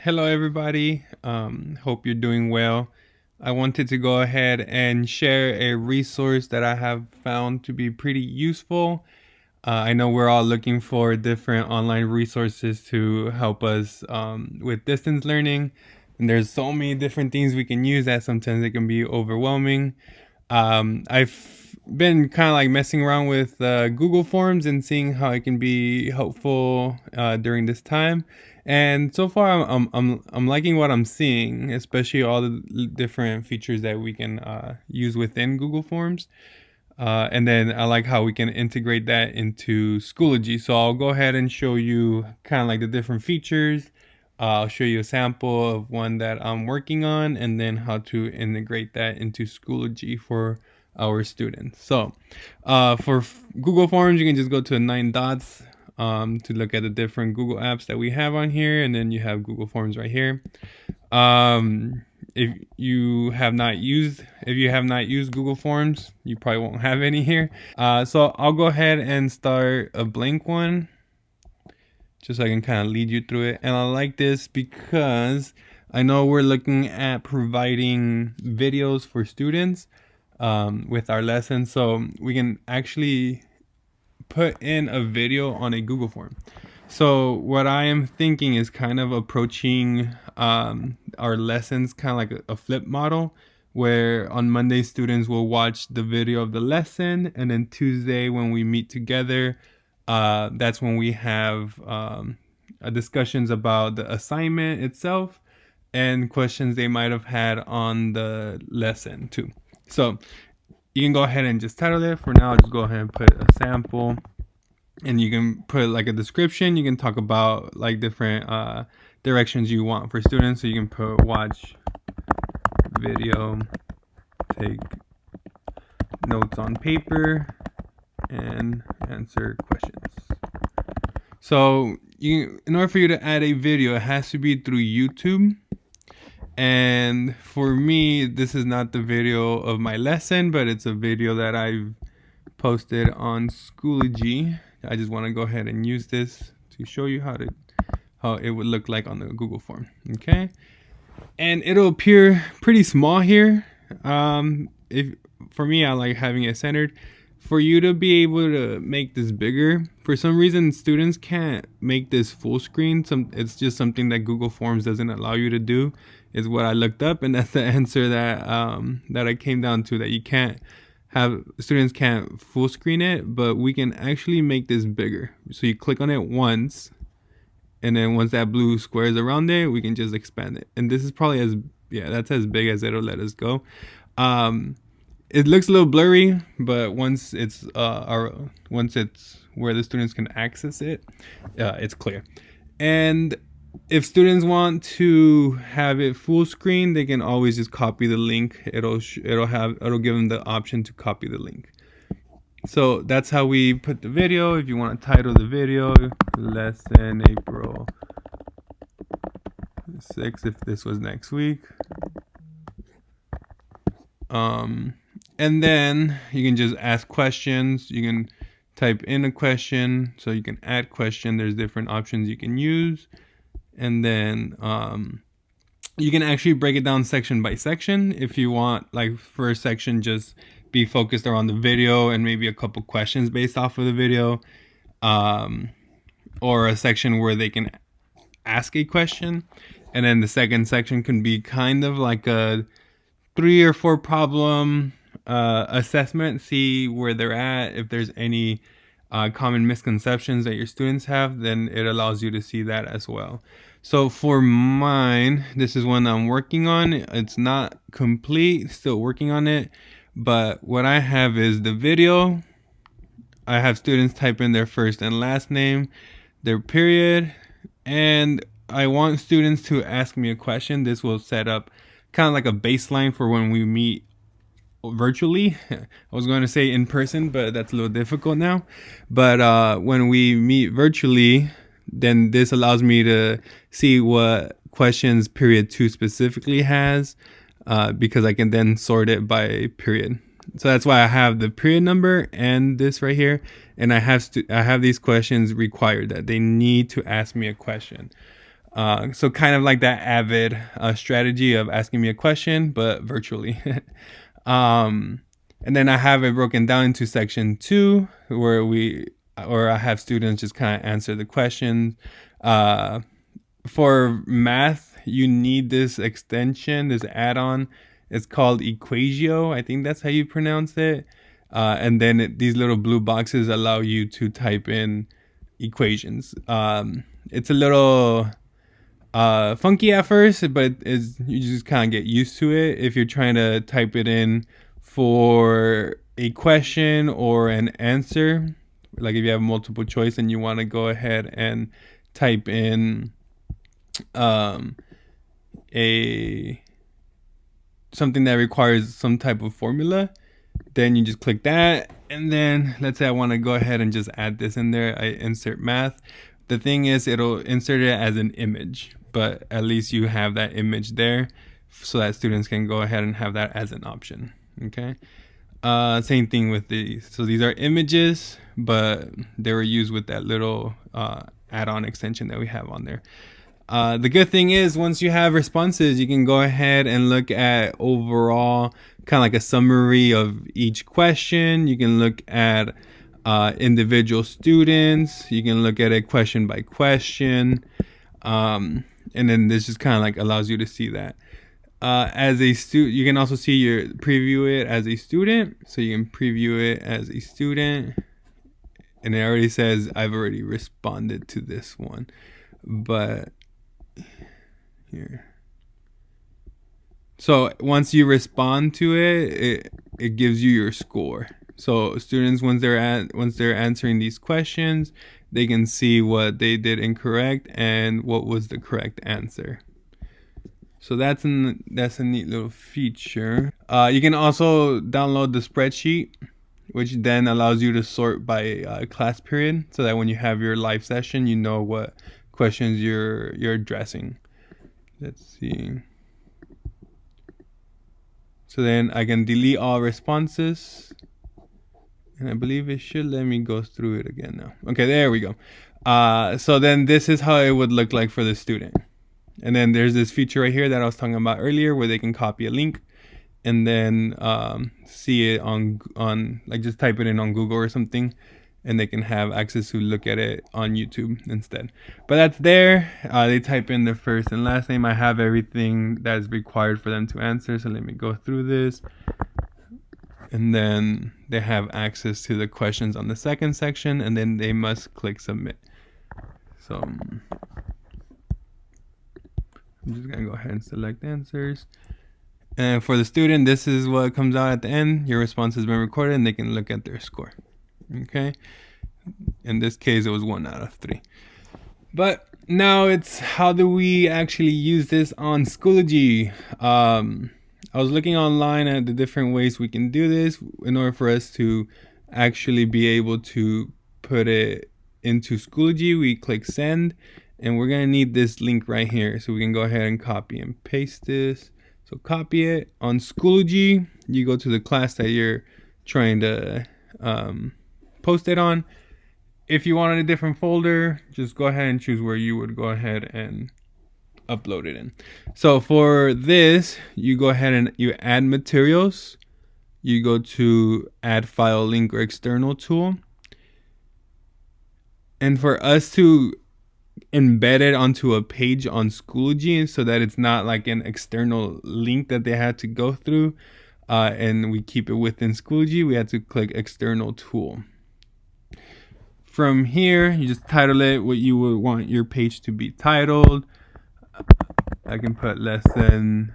Hello, everybody. Hope you're doing well. I wanted to go ahead and share a resource that I have found to be pretty useful. I know we're all looking for different online resources to help us with distance learning, and there's so many different things we can use that sometimes it can be overwhelming. I've been kind of like messing around with Google Forms and seeing how it can be helpful during this time. And so far, I'm liking what I'm seeing, especially all the different features that we can use within Google Forms. And then I like how we can integrate that into Schoology. So I'll go ahead and show you kind of like the different features. I'll show you a sample of one that I'm working on and then how to integrate that into Schoology for our students. So for Google Forms, you can just go to the 9 dots to look at the different Google apps that we have on here. And then you have Google Forms right here. If you have not used Google Forms, you probably won't have any here. So I'll go ahead and start a blank one just so I can kind of lead you through it. And I like this because I know we're looking at providing videos for students with our lessons, so we can actually put in a video on a Google form. So what I am thinking is kind of approaching our lessons kind of like a flip model, where on Monday students will watch the video of the lesson, and then Tuesday when we meet together, that's when we have discussions about the assignment itself and questions they might have had on the lesson too. So you can go ahead and just title it. For now, just go ahead and put a sample, and you can put like a description. You can talk about like different directions you want for students. So you can put watch video, take notes on paper, and answer questions. So in order for you to add a video, it has to be through YouTube. And for me, this is not the video of my lesson, but it's a video that I've posted on Schoology. I just want to go ahead and use this to show you how it would look like on the Google form. Okay, and it'll appear pretty small here. If for me, I like having it centered. For you to be able to make this bigger, for some reason students can't make this full screen. It's just something that Google Forms doesn't allow you to do, is what I looked up, and that's the answer that I came down to, that you can't have, students can't full screen it, but we can actually make this bigger. So you click on it once, and then once that blue square is around it, we can just expand it. And this is probably that's as big as it'll let us go. It looks a little blurry, but once it's where the students can access it, it's clear. And if students want to have it full screen, they can always just copy the link. It'll give them the option to copy the link. So that's how we put the video. If you want to title the video lesson April 6th, if this was next week. And then you can just ask questions. You can type in a question, so you can add question. There's different options you can use. And then you can actually break it down section by section if you want. Like for a section, just be focused around the video and maybe a couple questions based off of the video. Or a section where they can ask a question. And then the second section can be kind of like a 3 or 4 problem assessment. See where they're at. If there's any common misconceptions that your students have, then it allows you to see that as well. So for mine, this is one I'm working on. It's not complete, still working on it. But what I have is the video. I have students type in their first and last name, their period, and I want students to ask me a question. This will set up kind of like a baseline for when we meet virtually. I was going to say in person, but that's a little difficult now. But when we meet virtually, then this allows me to see what questions period 2 specifically has, because I can then sort it by period. So that's why I have the period number and this right here, and I have these questions required that they need to ask me a question. So kind of like that Avid strategy of asking me a question, but virtually. um, and then I have it broken down into section 2, where I have students just kind of answer the questions. For math, you need this extension, this add-on. It's called Equatio. I think that's how you pronounce it. And then these little blue boxes allow you to type in equations. It's a little funky at first, but you just kind of get used to it. If you're trying to type it in for a question or an answer, like if you have multiple choice and you want to go ahead and type in a something that requires some type of formula, then you just click that, and then let's say I want to go ahead and just add this in there. I insert math. The thing is, it'll insert it as an image, but at least you have that image there so that students can go ahead and have that as an option. Okay. Same thing with these. So these are images, but they were used with that little add-on extension that we have on there. The good thing is, once you have responses, you can go ahead and look at overall kind of like a summary of each question. You can look at individual students. You can look at it question by question. And then this just kind of like allows you to see that. As a student, you can also see preview it as a student. So you can preview it as a student. And it already says I've already responded to this one. But here. So once you respond to it gives you your score. So students, once they're answering these questions, they can see what they did incorrect and what was the correct answer. So that's a neat little feature. You can also download the spreadsheet, which then allows you to sort by class period, so that when you have your live session, you know what questions you're addressing. Let's see. So then I can delete all responses, and I believe it should let me go through it again now. Okay, there we go. So then this is how it would look like for the student. And then there's this feature right here that I was talking about earlier, where they can copy a link and then see it on like just type it in on Google or something, and they can have access to look at it on YouTube instead. But that's there. They type in their first and last name. I have everything that is required for them to answer. So let me go through this. And then they have access to the questions on the second section, and then they must click submit. So I'm just going to go ahead and select answers. And for the student, this is what comes out at the end. Your response has been recorded, and they can look at their score. Okay. In this case, it was 1 out of 3. But now it's how do we actually use this on Schoology? I was looking online at the different ways we can do this in order for us to actually be able to put it into Schoology. We click send, and we're going to need this link right here. So we can go ahead and copy and paste this. So copy it. On Schoology, you go to the class that you're trying to post it on. If you wanted a different folder, just go ahead and choose where you would go ahead and upload it in. So for this, you go ahead and you add materials. You go to add file link or external tool. And for us to embed it onto a page on Schoology so that it's not like an external link that they had to go through, and we keep it within Schoology, we had to click external tool. From here, you just title it what you would want your page to be titled. I can put lesson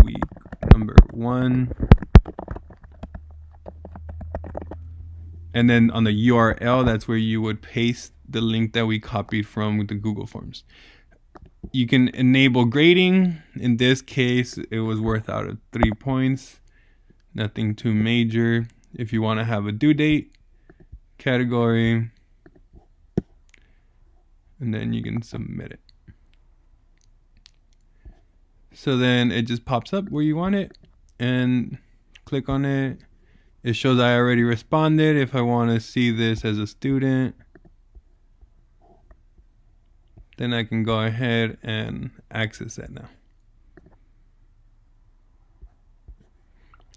week number 1. And then on the URL, that's where you would paste the link that we copied from the Google Forms. You can enable grading. In this case, it was worth out of 3 points. Nothing too major. If you want to have a due date, category, and then you can submit it. So then it just pops up where you want it, and click on it. It shows I already responded. If I want to see this as a student, then I can go ahead and access it now.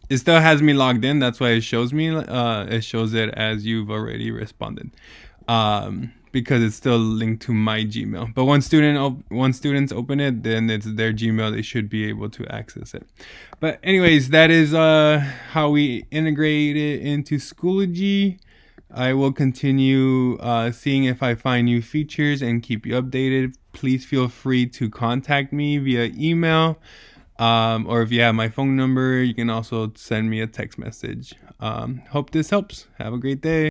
It still has me logged in. That's why it shows me. It shows it as you've already responded, because it's still linked to my Gmail. But once students open it, then it's their Gmail. They should be able to access it. But anyways, that is how we integrate it into Schoology. I will continue seeing if I find new features and keep you updated. Please feel free to contact me via email. Or if you have my phone number, you can also send me a text message. Hope this helps. Have a great day.